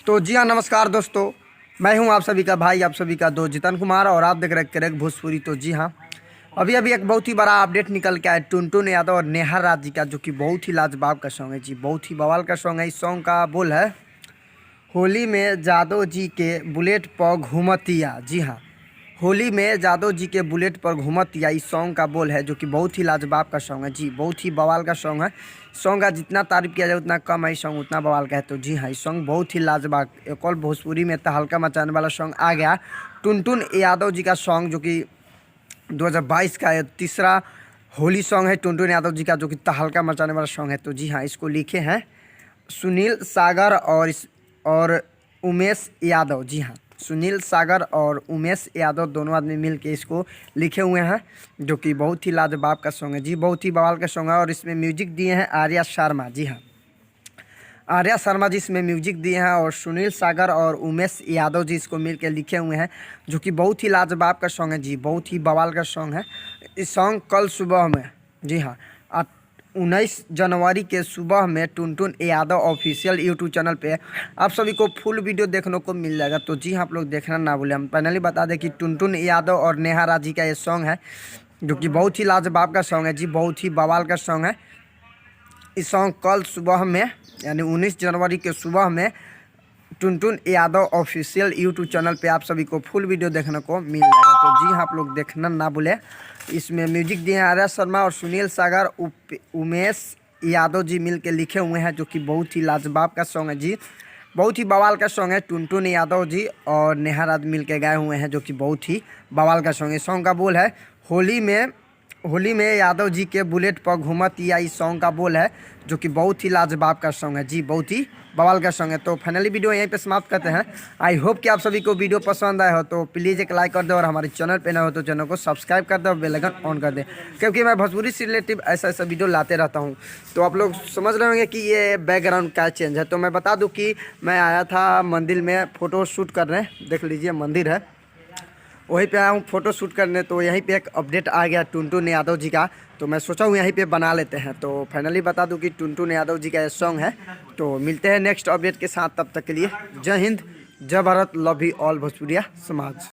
तो जी हाँ, नमस्कार दोस्तों। मैं हूं आप सभी का भाई, आप सभी का दोस्त जितन कुमार और आप देख रहे करेक्ट भोजपुरी। तो जी हाँ, अभी अभी एक बहुत ही बड़ा अपडेट निकल के आया टुनटुन यादव और नेहा राज जी का, जो कि बहुत ही लाजवाब का सॉन्ग है जी, बहुत ही बवाल का सॉन्ग है। इस सॉन्ग का बोल है, होली में जादव जी के बुलेट पर घूमतिया। जी हाँ, होली में जादव जी के बुलेट पर घूमतिया, इस सॉन्ग का बोल है, जो कि बहुत ही लाजवाब का सॉन्ग है जी, बहुत ही बवाल का सॉन्ग है। सॉन्ग का जितना तारीफ किया जाए उतना कम है, सॉन्ग उतना बवाल का है। तो जी हाँ, इस सॉन्ग बहुत ही लाजवाब, एक और भोजपुरी में तहलका मचाने वाला सॉन्ग आ गया। टुनटुन यादव जी का सॉन्ग, जो कि 2022 का तीसरा होली सॉन्ग है टुनटुन यादव जी का, जो कि तहलका मचाने वाला सॉन्ग है। तो जी हाँ, इसको लिखे हैं सुनील सागर और उमेश यादव। जी हाँ, सुनील सागर और उमेश यादव दोनों आदमी मिल के इसको लिखे हुए हैं, जो कि बहुत ही लाजवाब का सॉन्ग है जी, बहुत ही बवाल का सॉन्ग है। और इसमें म्यूजिक दिए हैं आर्या शर्मा। जी हाँ, आर्या शर्मा जी इसमें म्यूजिक दिए हैं और सुनील सागर और उमेश यादव जी इसको मिल के लिखे हुए हैं, जो कि बहुत ही लाजवाब का सॉन्ग है जी, बहुत ही बवाल का सॉन्ग है। इस सॉन्ग कल सुबह में, जी हाँ, 19 जनवरी के सुबह में Tuntun Yadav official YouTube channel पे आप सभी को फुल वीडियो देखने को मिल जाएगा। तो जी हाँ, आप लोग देखना ना भूलें। हम फाइनली बता दें कि टुनटुन यादव और नेहा राज जी का ये सॉन्ग है, जो कि बहुत ही लाजवाब का सॉन्ग है जी, बहुत ही बवाल का सॉन्ग है। इस सॉन्ग कल सुबह में यानी 19 जनवरी के सुबह में Tuntun Yadav official YouTube channel पे आप सभी को फुल वीडियो देखने को मिल जाएगा। तो जी हाँ, आप लोग देखना ना भूलें। इसमें म्यूजिक दिए हैं आर्या शर्मा और सुनील सागर, उमेश यादव जी मिल के लिखे हुए हैं, जो कि बहुत ही लाजवाब का सॉन्ग है जी, बहुत ही बवाल का सॉन्ग है। टुनटुन यादव जी और नेहा राज मिल के गाए हुए हैं, जो कि बहुत ही बवाल का सॉन्ग है। सॉन्ग का बोल है, होली में यादव जी के बुलेट पर घूमतिया, इस सॉन्ग का बोल है, जो कि बहुत ही लाजवाब का सॉन्ग है जी, बहुत ही बवाल का सॉन्ग है। तो फाइनली वीडियो यहीं पे समाप्त करते हैं। आई होप कि आप सभी को वीडियो पसंद आया हो, तो प्लीज़ एक लाइक कर दो और हमारे चैनल पे ना हो तो चैनल को सब्सक्राइब कर दो और बेल आइकन ऑन कर दे, क्योंकि मैं भोजपुरी से रिलेटिव ऐसा वीडियो लाते रहता हूँ। तो आप लोग समझ रहे होंगे कि ये बैकग्राउंड क्या चेंज है। तो मैं बता दूँ कि मैं आया था मंदिर में फ़ोटो शूट करने, देख लीजिए मंदिर है, वहीं पे आया हूँ फ़ोटो शूट करने। तो यहीं पे एक अपडेट आ गया टुनटुन यादव जी का, तो मैं सोचा हूँ यहीं पे बना लेते हैं। तो फाइनली बता दूँ कि टुनटुन यादव जी का ये सॉन्ग है। तो मिलते हैं नेक्स्ट अपडेट के साथ, तब तक के लिए जय हिंद, जय भारत, लव यू ऑल भोजपुरिया समाज।